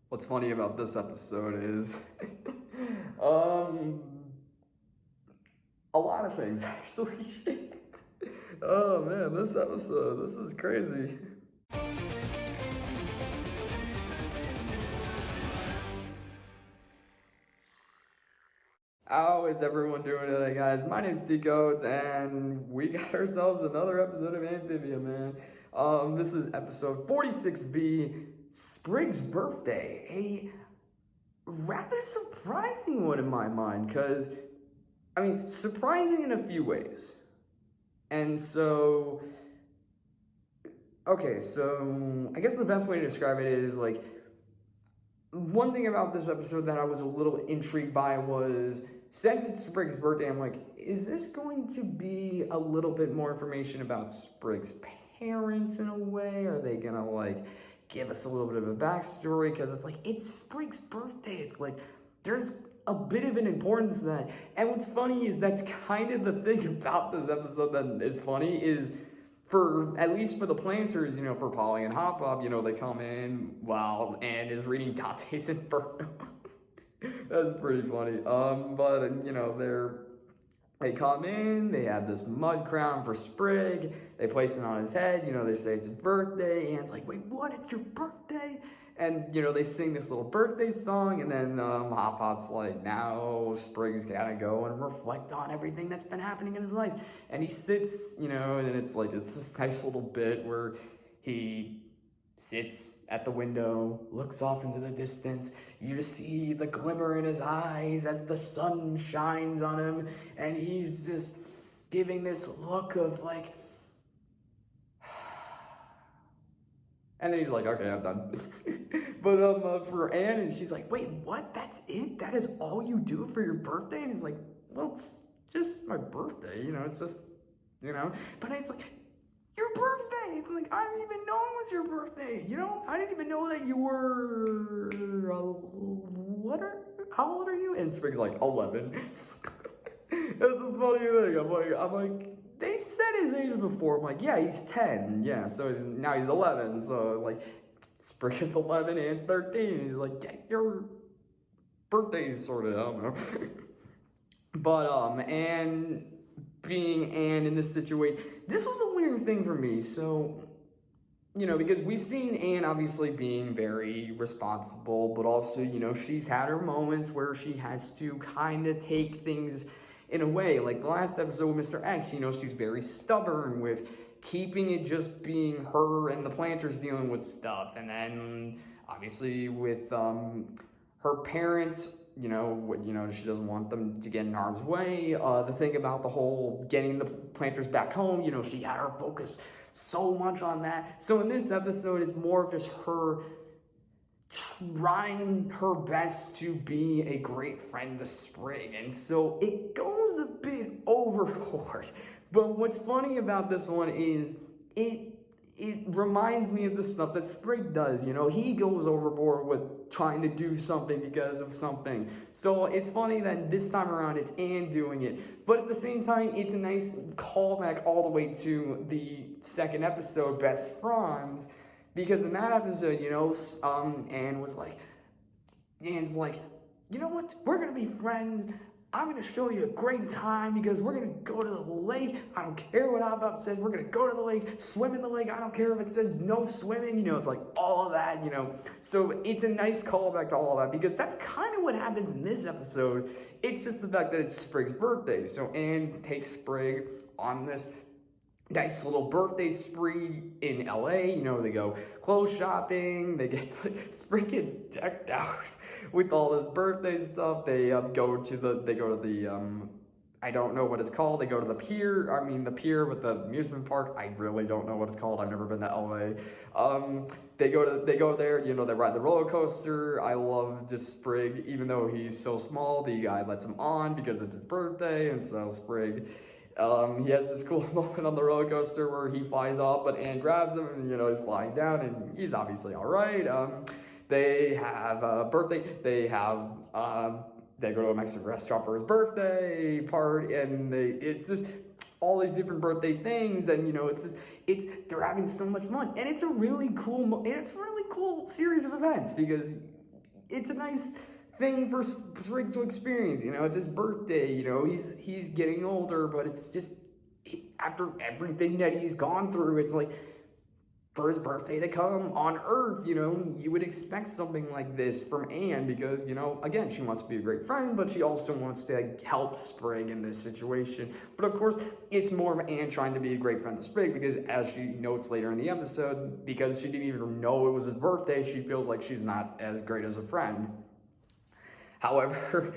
What's funny about this episode is um a lot of things actually. Oh man, this episode, this is crazy. How is everyone doing today, guys? My name's D-Codes, and we got ourselves another episode of Amphibia, man. This is episode 46B, Sprig's birthday. A rather surprising one in my mind, because, I mean, surprising in a few ways. And so, okay, so I guess the best way to describe it is like, one thing about this episode that I was a little intrigued by was, since it's Sprig's birthday, I'm like, is this going to be a little bit more information about Sprig's parents in a way? Are they gonna like give us a little bit of a backstory? Because it's like, it's Sprig's birthday. It's like, there's a bit of an importance to that. And what's funny is that's kind of the thing about this episode that is funny is, for at least for the planters, for Polly and Hop Pop, they come in while Anne is reading Dante's Inferno. That's pretty funny. But they come in, they have this mud crown for Sprig, they place it on his head, they say it's his birthday, Anne's like, wait, what, it's your birthday? And, they sing this little birthday song, and then Hop Pop's like, now Sprig's gotta go and reflect on everything that's been happening in his life. And he sits, and it's like, it's this nice little bit where he sits at the window, looks off into the distance. You just see the glimmer in his eyes as the sun shines on him, and he's just giving this look of like, and then he's like, okay, I'm done. But for Anne, and she's like, wait, what? That's it? That is all you do for your birthday? And he's like, well, it's just my birthday, it's just, But it's like, your birthday! It's like, I didn't even know it was your birthday, I didn't even know that you were, how old are you? And Sprig's like, 11. That's the funny thing. I'm like, they said his age before. I'm like, yeah, he's 10. Yeah, so now he's 11. So, like, Sprig is 11 and 13. He's like, yeah, your birthday's sorted. I don't know. But, Anne, being Anne in this situation, this was a weird thing for me. So, because we've seen Anne obviously being very responsible, but also, she's had her moments where she has to kind of take things in a way. Like the last episode with Mr. X, she's very stubborn with keeping it just being her and the planters dealing with stuff. And then obviously with her parents, she doesn't want them to get in harm's way. The thing about the whole getting the planters back home, she had her focus so much on that. So in this episode, it's more of just her trying her best to be a great friend to Sprig, and so it goes a bit overboard. But what's funny about this one is it reminds me of the stuff that Sprig does. He goes overboard with trying to do something because of something. So it's funny that this time around it's Anne doing it. But at the same time, it's a nice callback all the way to the second episode, Best Friends. Because in that episode, Anne's like, you know what? We're going to be friends. I'm going to show you a great time because we're going to go to the lake. I don't care what Abba says. We're going to go to the lake, swim in the lake. I don't care if it says no swimming. It's like all of that, So it's a nice callback to all of that because that's kind of what happens in this episode. It's just the fact that it's Sprig's birthday. So Anne takes Sprig on this nice little birthday spree in LA. They go clothes shopping. They get Sprig gets decked out with all this birthday stuff. They go to the I don't know what it's called. They go to the pier. I mean the pier with the amusement park. I really don't know what it's called. I've never been to LA. They go there. They ride the roller coaster. I love just Sprig, even though he's so small. The guy lets him on because it's his birthday, and so Sprig. He has this cool moment on the roller coaster where he flies off, but Anne grabs him and, he's flying down and he's obviously all right. They have a birthday. They go to a Mexican restaurant for his birthday party, and it's just all these different birthday things, and they're having so much fun, and it's a really cool series of events because it's a nice thing for Sprig to experience. You know, it's his birthday. You know, he's getting older, but it's just after everything that he's gone through, it's like for his birthday to come on Earth, you know, you would expect something like this from Anne because, you know, again, she wants to be a great friend, but she also wants to like, help Sprig in this situation. But of course, it's more of Anne trying to be a great friend to Sprig because, as she notes later in the episode, because she didn't even know it was his birthday, she feels like she's not as great as a friend. However,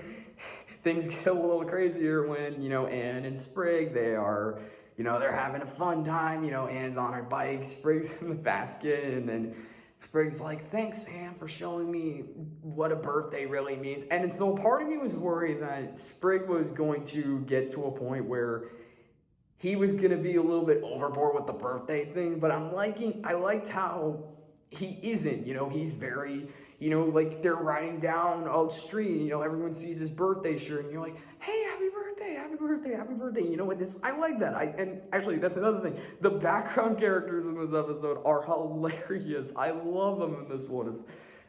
things get a little crazier when, you know, Anne and Sprig, they are, you know, they're having a fun time. You know, Anne's on her bike, Sprig's in the basket, and then Sprig's like, thanks, Anne, for showing me what a birthday really means. And so part of me was worried that Sprig was going to get to a point where he was going to be a little bit overboard with the birthday thing, but I liked how he isn't, you know, he's very, you know, like they're riding down a street, you know, everyone sees his birthday shirt, and you're like, hey, happy birthday, happy birthday, happy birthday, you know, I like that. And actually, that's another thing, the background characters in this episode are hilarious. I love them in this one.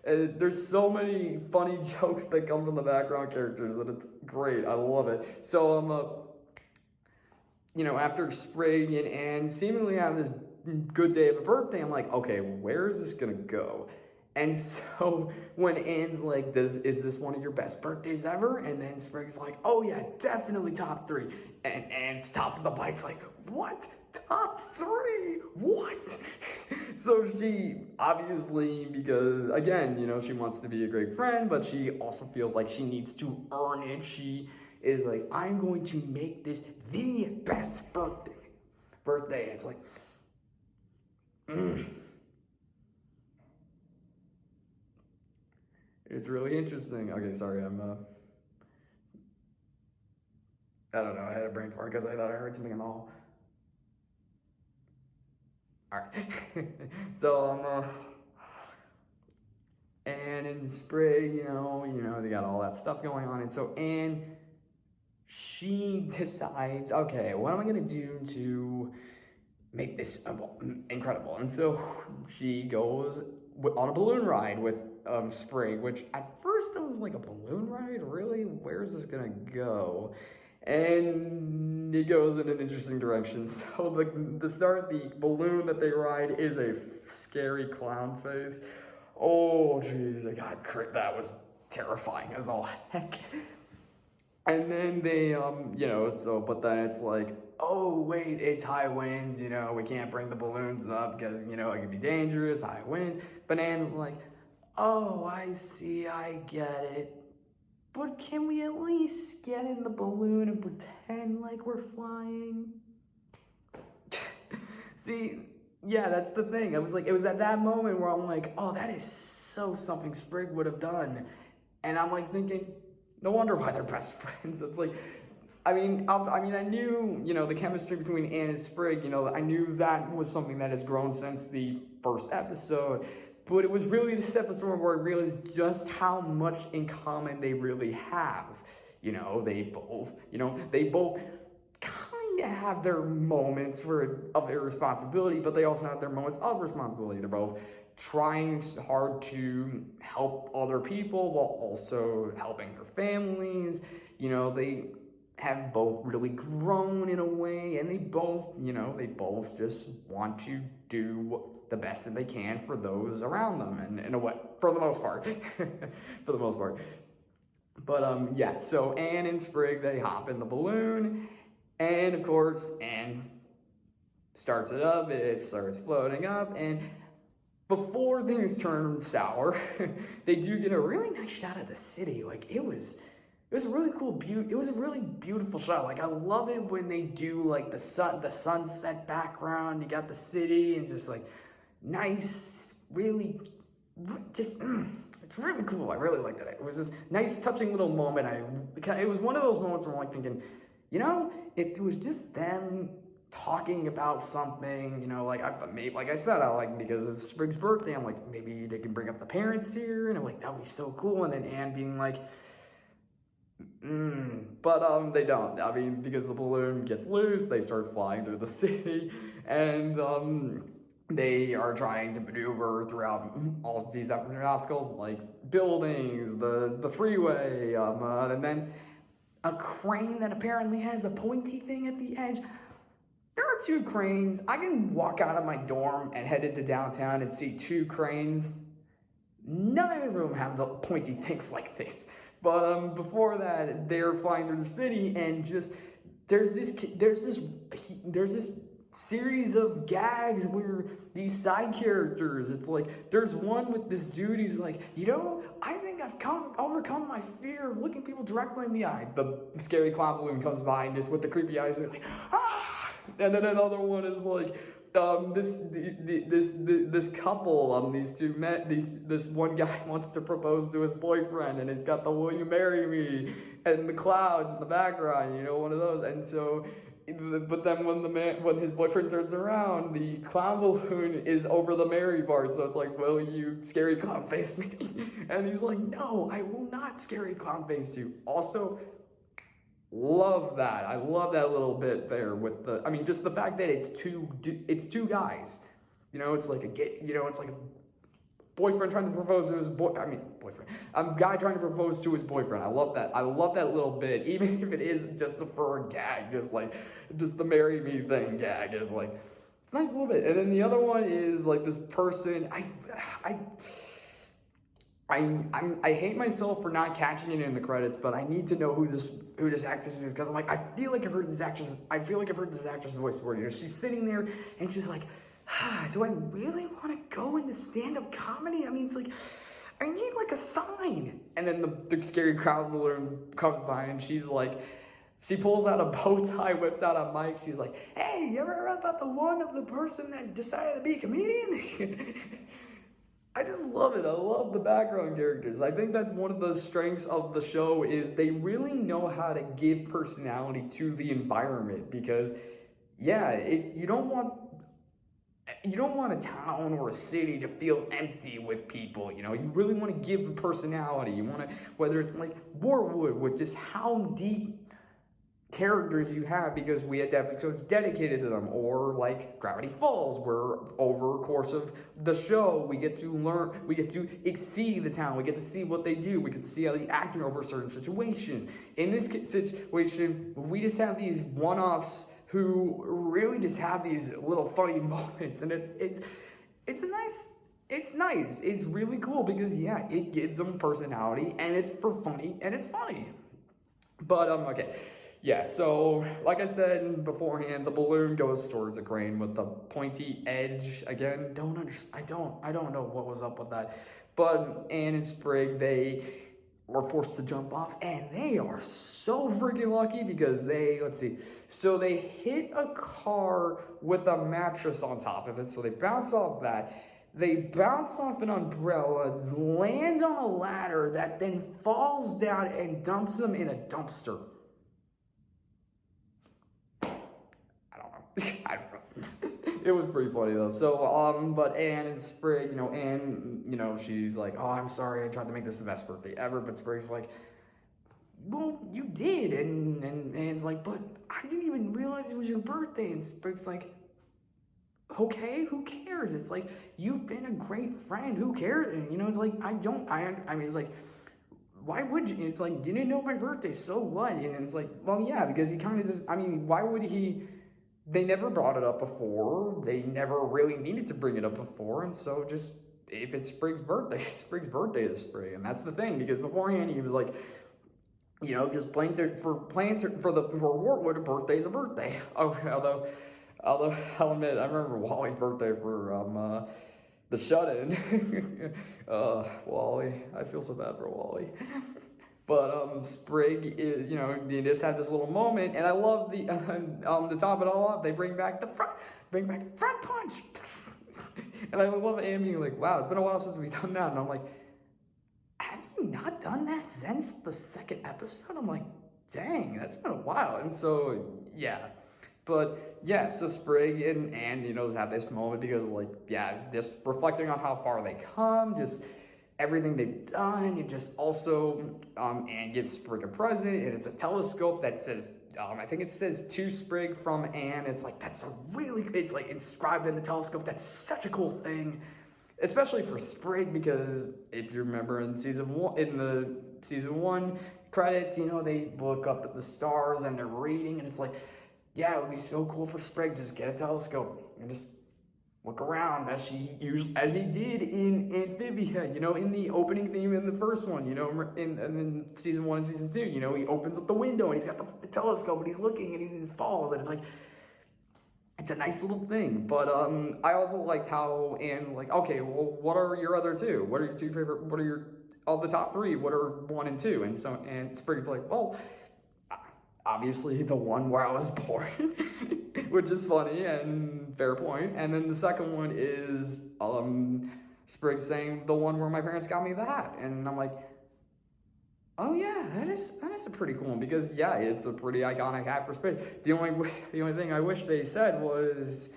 There's so many funny jokes that come from the background characters, and it's great. I love it. So, you know, after Sprig and Anne seemingly have this good day of a birthday, I'm like, okay, where is this gonna go? And so when Anne's like, is this one of your best birthdays ever? And then Sprig's like, oh yeah, definitely top 3. And Anne stops the bike, like, what? Top 3? What? So she obviously, because again, you know, she wants to be a great friend, but she also feels like she needs to earn it. She is like, I'm going to make this the best birthday. It's like, It's really interesting. Okay, sorry, I don't know, I had a brain fart because I thought I heard something in the hall. Alright. So, Anne and Sprig, you know, they got all that stuff going on, and so Anne, she decides, okay, what am I gonna do to make this incredible? And so she goes on a balloon ride with Sprig, which at first I was like, a balloon ride? Really? Where's this gonna go? And it goes in an interesting direction. So the balloon that they ride is a scary clown face. Oh, jeez, that was terrifying as all heck. And then they, you know, but then it's like, oh, wait, it's high winds, you know, we can't bring the balloons up because, you know, it could be dangerous, high winds. But Anne's like, oh, I see, I get it. But can we at least get in the balloon and pretend like we're flying? See, yeah, that's the thing. It was at that moment where I'm like, oh, that is so something Sprig would have done. And I'm like thinking, no wonder why they're best friends. It's like, I mean, I knew, you know, the chemistry between Anne and Sprig, you know, I knew that was something that has grown since the first episode. But it was really this episode where I realized just how much in common they really have. You know, they both kind of have their moments where it's of irresponsibility, but they also have their moments of responsibility. They're both trying hard to help other people while also helping their families. You know, they have both really grown in a way, and they both just want to do the best that they can for those around them, and in a way, for the most part. For the most part. But yeah, so Anne and Sprig, they hop in the balloon, and of course, Anne starts it up, it starts floating up, and before things turn sour, they do get a really nice shot of the city. Like, it was a really cool it was a really beautiful shot. Like, I love it when they do like the sunset background, you got the city, and just like nice, really just it's really cool. I really liked it. It was this nice touching little moment. It was one of those moments where I'm like thinking, you know, if it was just them talking about something, you know, like I said, I like, because it's Sprig's birthday, I'm like, maybe they can bring up the parents here, and I'm like, that would be so cool. And then Anne being like, but they don't. I mean, because the balloon gets loose, they start flying through the city, and they are trying to maneuver throughout all of these obstacles, like buildings, the freeway, and then a crane that apparently has a pointy thing at the edge. There are two cranes. I can walk out of my dorm and head into downtown and see two cranes. None of them have the pointy things like this. But before that, they're flying through the city, and just there's this series of gags where these side characters, it's like there's one with this dude who's like, I think I've overcome my fear of looking people directly in the eye. The scary clown balloon comes by and just with the creepy eyes, they're like, ah! And then another one is like, this couple, these two men, this one guy wants to propose to his boyfriend, and it's got the "Will you marry me?" and the clouds in the background, one of those. And so, but then when his boyfriend turns around, the clown balloon is over the marry part, so it's like, "Will you scary clown face me?" And he's like, "No, I will not scary clown face you." Also, love that. I love that little bit there with just the fact that it's two guys. It's like it's like a boyfriend trying to propose to his boyfriend. Guy trying to propose to his boyfriend. I love that. I love that little bit, even if it is just for a gag, just the marry me thing gag is like, it's a nice little bit. And then the other one is like this person. I hate myself for not catching it in the credits, but I need to know who this actress is, because I'm like, I feel like I've heard this actress voice before. She's sitting there and she's like, do I really want to go into stand-up comedy? It's like, I need like a sign. And then the scary crowd balloon comes by, and she's like, she pulls out a bow tie, whips out a mic. She's like, "Hey, you ever heard about the person that decided to be a comedian?" I just love it. I love the background characters. I think that's one of the strengths of the show, is they really know how to give personality to the environment, because you don't want a town or a city to feel empty with people. You really want to give the personality. You want to, whether it's like Warwood, with just how deep characters you have, because we had episodes dedicated to them, or like Gravity Falls, where over the course of the show we get to see the town, we get to see what they do, we get to see how they act over certain situations. In this situation, we just have these one-offs who really just have these little funny moments, and it's nice. It's really cool, because it gives them personality, and it's funny. But okay. Yeah, so like I said beforehand, the balloon goes towards a crane with the pointy edge. Again, I don't know what was up with that. But Anne and Sprig, they were forced to jump off, and they are so freaking lucky, because they hit a car with a mattress on top of it, so they bounce off that. They bounce off an umbrella, land on a ladder that then falls down and dumps them in a dumpster. I don't know. It was pretty funny though. So, but Anne and Sprig, Anne, she's like, "Oh, I'm sorry, I tried to make this the best birthday ever." But Sprig's like, "Well, you did," and Anne's like, "But I didn't even realize it was your birthday." And Sprig's like, "Okay, who cares? It's like, you've been a great friend. Who cares?" And it's like, it's like, why would you? It's like, you didn't know my birthday, so what? And it's like, well, yeah, because he kind of just, why would he? They never brought it up before. They never really needed to bring it up before. And so just, if it's Sprig's birthday, it's Sprig's birthday is Sprig. And that's the thing, because beforehand he was like, just for Wartwood, a birthday's a birthday. Although I'll admit, I remember Wally's birthday for the shut-in. Wally, I feel so bad for Wally. But Sprig is, they just had this little moment, and I love the to top it all off, they bring back front punch. And I love Amy being like, "Wow, it's been a while since we've done that." And I'm like, "Have you not done that since the second episode?" I'm like, "Dang, that's been a while." And so but so Sprig and Anne, have this moment, because just reflecting on how far they come, just everything they've done. It just also, Anne gives Sprig a present, and it's a telescope that says I think it says to Sprig from Anne. It's like, it's like inscribed in the telescope. That's such a cool thing, especially for Sprig, because if you remember in the season one credits, they look up at the stars and they're reading, and it's like, yeah, it would be so cool for Sprig to just get a telescope and just look around as he did in Amphibia, in the opening theme in the first one, in season 1 and season 2, he opens up the window and he's got the telescope and he's looking and he just falls, and it's like, it's a nice little thing. But I also liked how Anne's like, okay, well, what are your other two? What are your two favorite? What are your of the top three? What are 1 and 2? And Sprig's like, well, obviously the one where I was born, which is funny and fair point. And then the second one is Sprig saying the one where my parents got me the hat, and I'm like, oh yeah, that is a pretty cool one, because yeah, it's a pretty iconic hat for Sprig. The only thing I wish they said was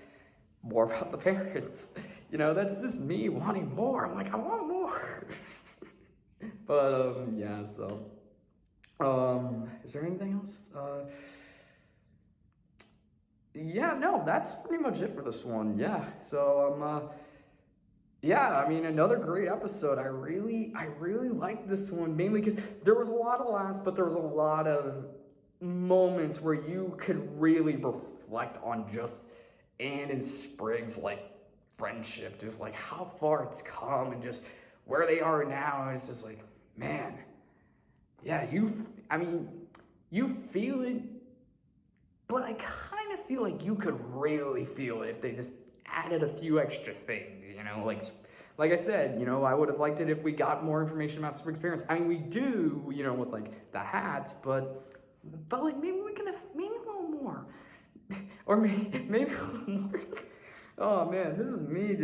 more about the parents. That's just me wanting more. I'm like, I want more. But yeah, so is there anything else? Yeah, no, that's pretty much it for this one. Yeah, so yeah, I mean, another great episode. I really liked this one, mainly because there was a lot of laughs, but there was a lot of moments where you could really reflect on just Anne and Sprig's like friendship, just like how far it's come and just where they are now. And it's just like, man, yeah, you feel it, but I kind of feel like you could really feel it if they just added a few extra things, like I said, I would have liked it if we got more information about Sprig's parents. I mean, we do, with like the hats, but like maybe we can have maybe a little more, or maybe a little more. Oh man, this is me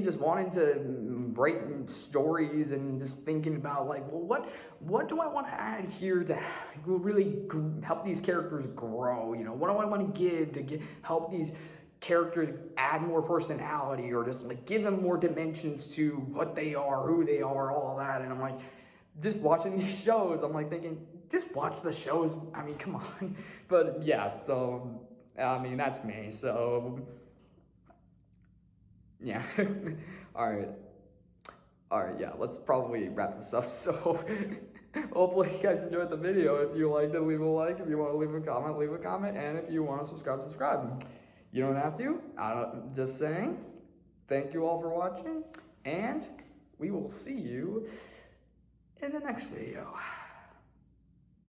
just wanting to write stories and just thinking about like, well, what do I want to add here to really help these characters grow? What do I want to give to help these characters add more personality, or just like give them more dimensions to what they are, who they are, all that. And I'm like, just watching these shows, I'm like thinking, just watch the shows. I mean, come on. But yeah, so I mean, that's me. So yeah. All right, yeah, let's probably wrap this up. So hopefully you guys enjoyed the video. If you liked it, leave a like. If you want to leave a comment. And if you want to subscribe. You don't have to. I'm just saying. Thank you all for watching, and we will see you in the next video.